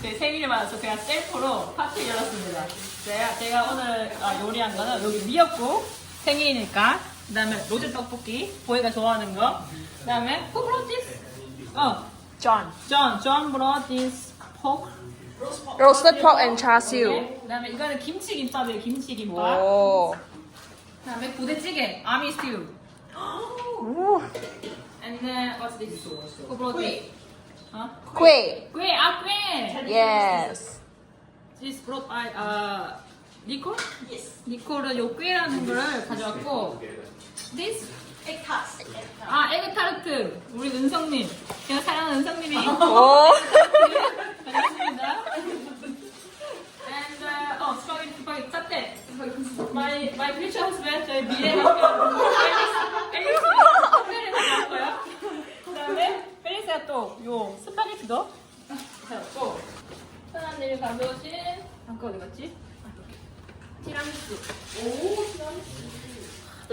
제 생일이 맞아서 제가 셀프로 파티를 열었습니다. 제가 오늘 요리한 거는 여기 미역국 생일이니까, 그 다음에 로제 떡볶이 보이가 좋아하는 거, 그 다음에 who brought this? John brought this pork. Roasted pork and char siu. 그 다음에 이거는 김치김밥이에요. 김치김밥. 오. 그 다음에 부대찌개 아미 스튜. 오. And then what's this? Who brought this? Kueh. 꽤. Yes. This brought by 니콜? Yes. 니콜은 요 꾀라는 거를 가져왔고, this 에그타르트. 우리 은성님, 제가 사랑하는 은성님이 오. 반갑습니다. And 스파게티 사태. My future husband, 저희 미래 남편 앨리스 나왔고요. 그다음에 펠리스가 또 요 스파게티도 가져왔고, 사장님이 가져오신 아까 어디 갔지? 티라미수. 오, 티라미수.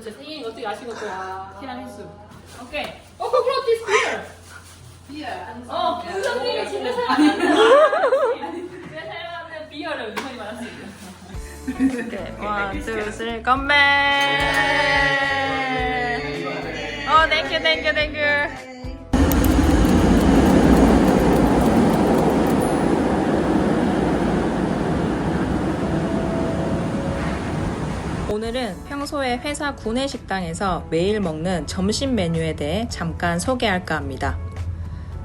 제 생일인 거 어떻게 아시고 또 티라미수. 오케이. Who brought this beer? 은성님이 집에서 사용하는 비어를 은성이 받았습니다. Okay, 1, 2, 3, 건배. thank you. 오늘은 평소에 회사 구내식당에서 매일 먹는 점심 메뉴에 대해 잠깐 소개할까 합니다.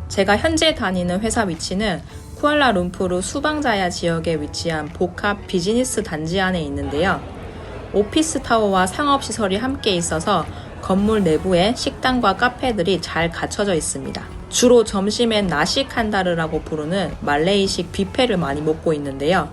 제가 현재 다니는 회사 위치는 쿠알라룸푸르 수방자야 지역에 위치한 복합 비즈니스 단지 안에 있는데요. 오피스 타워와 상업시설이 함께 있어서 건물 내부에 식당과 카페들이 잘 갖춰져 있습니다. 주로 점심엔 나시 칸다르라고 부르는 말레이식 뷔페를 많이 먹고 있는데요.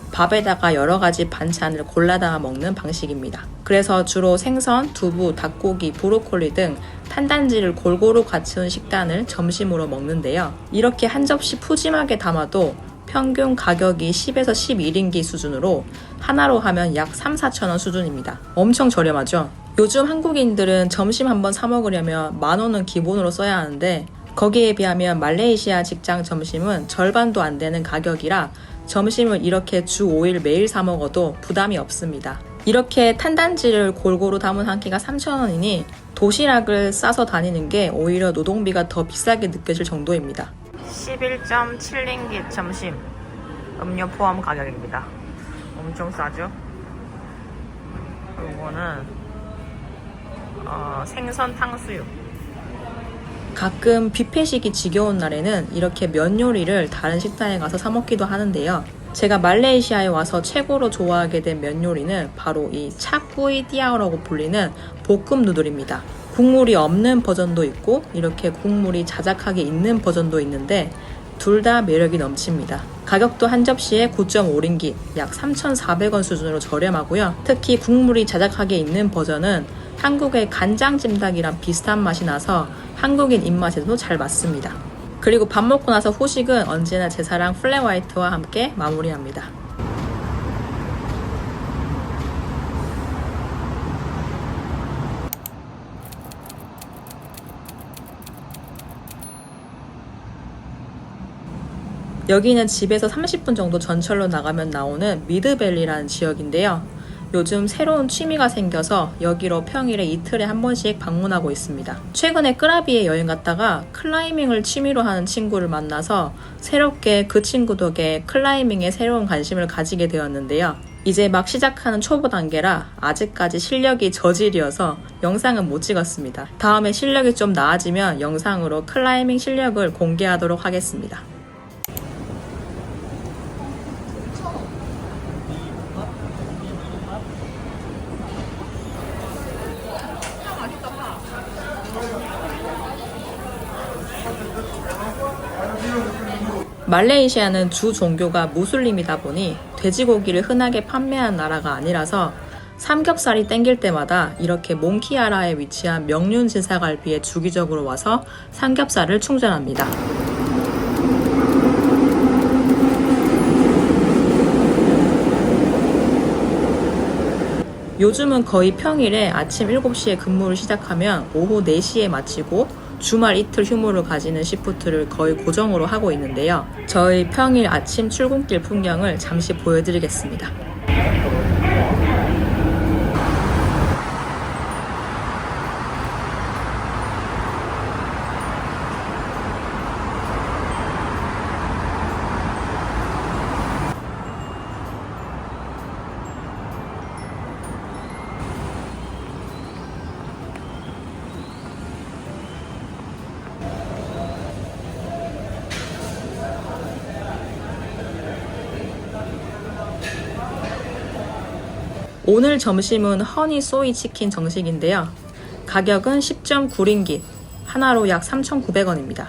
밥에다가 여러 가지 반찬을 골라다가 먹는 방식입니다. 그래서 주로 생선, 두부, 닭고기, 브로콜리 등 탄단지를 골고루 갖춘 식단을 점심으로 먹는데요. 이렇게 한 접시 푸짐하게 담아도 평균 가격이 10에서 11ringgit 수준으로 하나로 하면 약 3-4천 원 수준입니다. 엄청 저렴하죠? 요즘 한국인들은 점심 한번 사 먹으려면 10,000원은 기본으로 써야 하는데, 거기에 비하면 말레이시아 직장 점심은 절반도 안 되는 가격이라 점심을 이렇게 주 5일 매일 사 먹어도 부담이 없습니다. 이렇게 탄단지를 골고루 담은 한 끼가 3,000원이니 도시락을 싸서 다니는 게 오히려 노동비가 더 비싸게 느껴질 정도입니다. 11.7ringgit 점심, 음료 포함 가격입니다. 엄청 싸죠? 이거는 생선 탕수육. 가끔 뷔페식이 지겨운 날에는 이렇게 면 요리를 다른 식당에 가서 사 먹기도 하는데요. 제가 말레이시아에 와서 최고로 좋아하게 된 면 요리는 바로 이 차꾸이 띠아오라고 불리는 볶음 누들입니다. 국물이 없는 버전도 있고 이렇게 국물이 자작하게 있는 버전도 있는데 둘 다 매력이 넘칩니다. 가격도 한 접시에 9.5ringgit, 약 3,400원 수준으로 저렴하고요. 특히 국물이 자작하게 있는 버전은 한국의 간장찜닭이랑 비슷한 맛이 나서 한국인 입맛에도 잘 맞습니다. 그리고 밥 먹고 나서 후식은 언제나 제 사랑 플랫 화이트와 함께 마무리합니다. 여기는 집에서 30분 정도 전철로 나가면 나오는 미드밸리라는 지역인데요. 요즘 새로운 취미가 생겨서 여기로 평일에 이틀에 한 번씩 방문하고 있습니다. 최근에 끄라비에 여행 갔다가 클라이밍을 취미로 하는 친구를 만나서 새롭게 그 친구 덕에 클라이밍에 새로운 관심을 가지게 되었는데요. 이제 막 시작하는 초보 단계라 아직까지 실력이 저질이어서 영상은 못 찍었습니다. 다음에 실력이 좀 나아지면 영상으로 클라이밍 실력을 공개하도록 하겠습니다. 말레이시아는 주 종교가 무슬림이다 보니 돼지고기를 흔하게 판매하는 나라가 아니라서 삼겹살이 땡길 때마다 이렇게 몽키아라에 위치한 명륜 지사갈비에 주기적으로 와서 삼겹살을 충전합니다. 요즘은 거의 평일에 아침 7시에 근무를 시작하면 오후 4시에 마치고 주말 이틀 휴무를 가지는 시프트를 거의 고정으로 하고 있는데요. 저희 평일 아침 출근길 풍경을 잠시 보여드리겠습니다. 오늘 점심은 허니 소이 치킨 정식인데요. 가격은 10.9링깃, 하나로 약 3,900원입니다.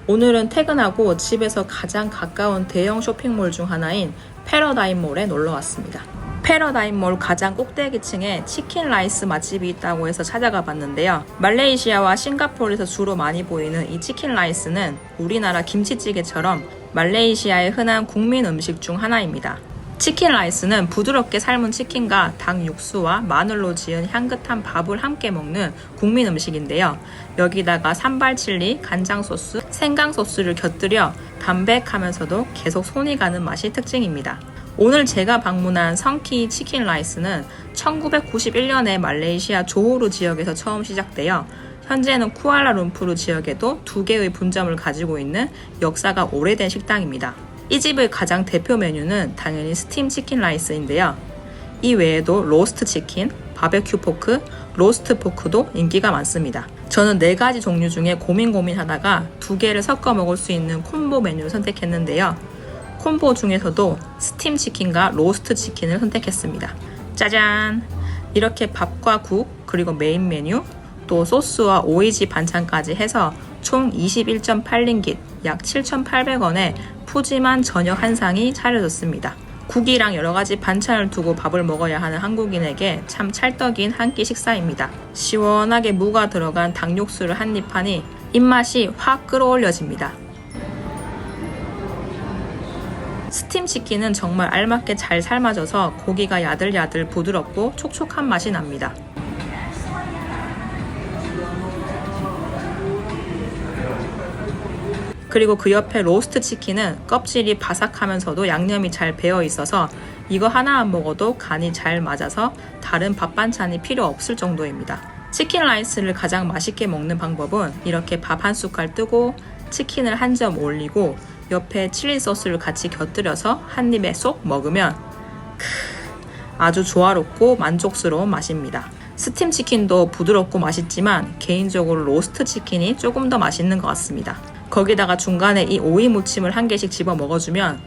오늘은 퇴근하고 집에서 가장 가까운 대형 쇼핑몰 중 하나인 패러다임몰에 놀러 왔습니다. 패러다임몰 가장 꼭대기층에 치킨 라이스 맛집이 있다고 해서 찾아가 봤는데요. 말레이시아와 싱가포르에서 주로 많이 보이는 이 치킨 라이스는 우리나라 김치찌개처럼 말레이시아의 흔한 국민 음식 중 하나입니다. 치킨 라이스는 부드럽게 삶은 치킨과 닭 육수와 마늘로 지은 향긋한 밥을 함께 먹는 국민 음식인데요. 여기다가 산발 칠리, 간장 소스, 생강 소스를 곁들여 담백하면서도 계속 손이 가는 맛이 특징입니다. 오늘 제가 방문한 성키 치킨 라이스는 1991년에 말레이시아 조호르 지역에서 처음 시작되어 현재는 쿠알라룸푸르 지역에도 2개의 분점을 가지고 있는 역사가 오래된 식당입니다. 이 집의 가장 대표 메뉴는 당연히 스팀 치킨 라이스인데요. 이 외에도 로스트 치킨, 바베큐 포크, 로스트 포크도 인기가 많습니다. 저는 4가지 종류 중에 고민하다가 2개를 섞어 먹을 수 있는 콤보 메뉴를 선택했는데요. 콤보 중에서도 스팀 치킨과 로스트 치킨을 선택했습니다. 짜잔! 이렇게 밥과 국, 그리고 메인 메뉴, 또 소스와 오이지 반찬까지 해서 총 21.8링깃, 약 7,800원에 푸짐한 저녁 한 상이 차려졌습니다. 국이랑 여러가지 반찬을 두고 밥을 먹어야 하는 한국인에게 참 찰떡인 한 끼 식사입니다. 시원하게 무가 들어간 닭육수를 한 입 하니 입맛이 확 끌어올려집니다. 스팀 치킨은 정말 알맞게 잘 삶아져서 고기가 야들야들 부드럽고 촉촉한 맛이 납니다. 그리고 그 옆에 로스트 치킨은 껍질이 바삭하면서도 양념이 잘 배어 있어서 이거 하나 안 먹어도 간이 잘 맞아서 다른 밥 반찬이 필요 없을 정도입니다. 치킨 라이스를 가장 맛있게 먹는 방법은 이렇게 밥 한 숟갈 뜨고 치킨을 한 점 올리고 옆에 칠리 소스를 같이 곁들여서 한 입에 쏙 먹으면 아주 조화롭고 만족스러운 맛입니다. 스팀 치킨도 부드럽고 맛있지만 개인적으로 로스트 치킨이 조금 더 맛있는 것 같습니다. 거기다가 중간에 이 오이 무침을 한 개씩 집어 먹어주면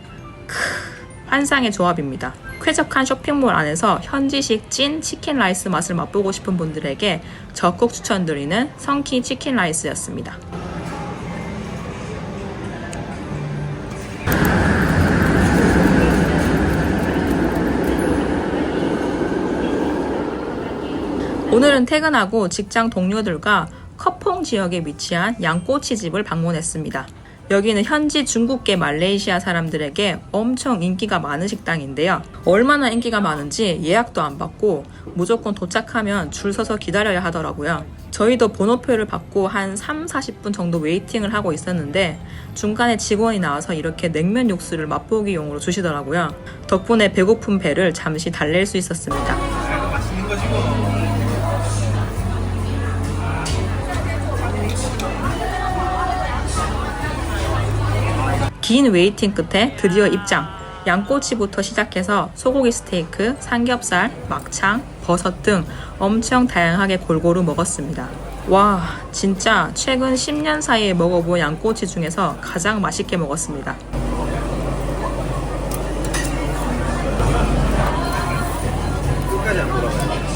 환상의 조합입니다. 쾌적한 쇼핑몰 안에서 현지식 찐 치킨 라이스 맛을 맛보고 싶은 분들에게 적극 추천드리는 성키 치킨 라이스였습니다. 오늘은 퇴근하고 직장 동료들과 커퐁 지역에 위치한 양꼬치집을 방문했습니다. 여기는 현지 중국계 말레이시아 사람들에게 엄청 인기가 많은 식당인데요. 얼마나 인기가 많은지 예약도 안 받고 무조건 도착하면 줄 서서 기다려야 하더라고요. 저희도 번호표를 받고 한 3-40분 정도 웨이팅을 하고 있었는데 중간에 직원이 나와서 이렇게 냉면 육수를 맛보기용으로 주시더라고요. 덕분에 배고픈 배를 잠시 달랠 수 있었습니다. 맛있는 것이고. 긴 웨이팅 끝에 드디어 입장. 양꼬치부터 시작해서 소고기 스테이크, 삼겹살, 막창, 버섯 등 엄청 다양하게 골고루 먹었습니다. 와, 진짜 최근 10년 사이에 먹어본 양꼬치 중에서 가장 맛있게 먹었습니다. 끝까지 안 돌아가요.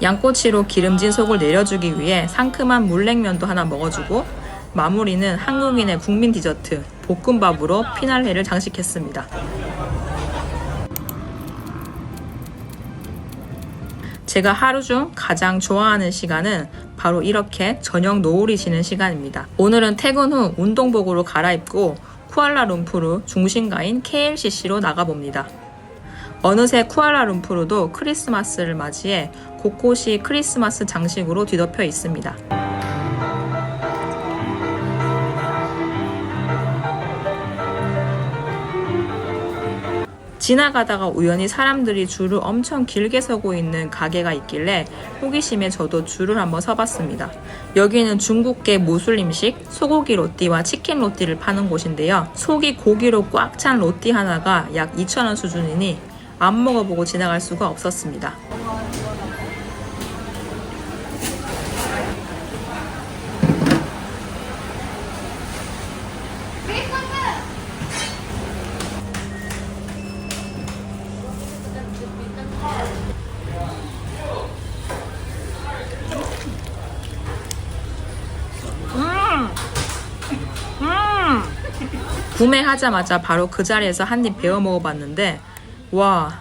양꼬치로 기름진 속을 내려주기 위해 상큼한 물냉면도 하나 먹어주고 마무리는 한국인의 국민 디저트 볶음밥으로 피날레를 장식했습니다. 제가 하루 중 가장 좋아하는 시간은 바로 이렇게 저녁 노을이 지는 시간입니다. 오늘은 퇴근 후 운동복으로 갈아입고 쿠알라룸푸르 중심가인 KLCC로 나가봅니다. 어느새 쿠알라룸푸르도 크리스마스를 맞이해 곳곳이 크리스마스 장식으로 뒤덮여 있습니다. 지나가다가 우연히 사람들이 줄을 엄청 길게 서고 있는 가게가 있길래 호기심에 저도 줄을 한번 서봤습니다. 여기는 중국계 무슬림식 소고기 로띠와 치킨 로띠를 파는 곳인데요. 속이 고기로 꽉 찬 로띠 하나가 약 2,000원 수준이니 안 먹어보고 지나갈 수가 없었습니다. 구매하자마자 바로 그 자리에서 한 입 베어 먹어봤는데 와,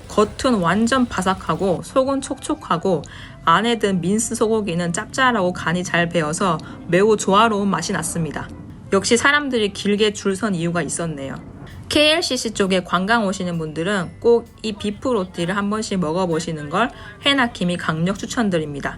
겉은 완전 바삭하고 속은 촉촉하고 안에 든 민스 소고기는 짭짤하고 간이 잘 배어서 매우 조화로운 맛이 났습니다. 역시 사람들이 길게 줄 선 이유가 있었네요. KLCC 쪽에 관광 오시는 분들은 꼭 이 비프 로띠를 한 번씩 먹어보시는 걸 해나킴이 강력 추천드립니다.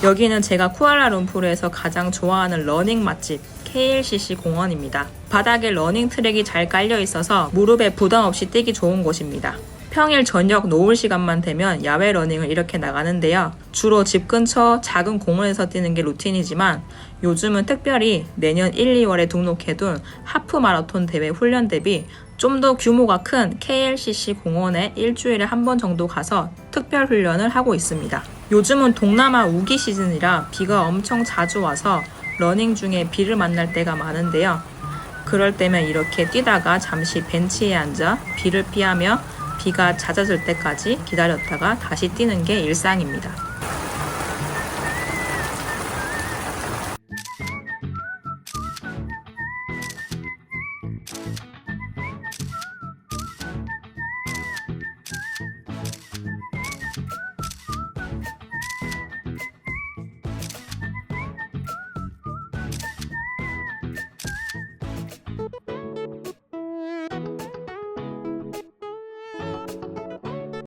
여기는 제가 쿠알라룸푸르에서 가장 좋아하는 러닝 맛집 KLCC 공원입니다. 바닥에 러닝 트랙이 잘 깔려 있어서 무릎에 부담 없이 뛰기 좋은 곳입니다. 평일 저녁 노을 시간만 되면 야외 러닝을 이렇게 나가는데요. 주로 집 근처 작은 공원에서 뛰는 게 루틴이지만 요즘은 특별히 내년 1, 2월에 등록해둔 하프 마라톤 대회 훈련 대비 좀 더 규모가 큰 KLCC 공원에 일주일에 한 번 정도 가서 특별 훈련을 하고 있습니다. 요즘은 동남아 우기 시즌이라 비가 엄청 자주 와서 러닝 중에 비를 만날 때가 많은데요. 그럴 때면 이렇게 뛰다가 잠시 벤치에 앉아 비를 피하며 비가 잦아들 때까지 기다렸다가 다시 뛰는 게 일상입니다.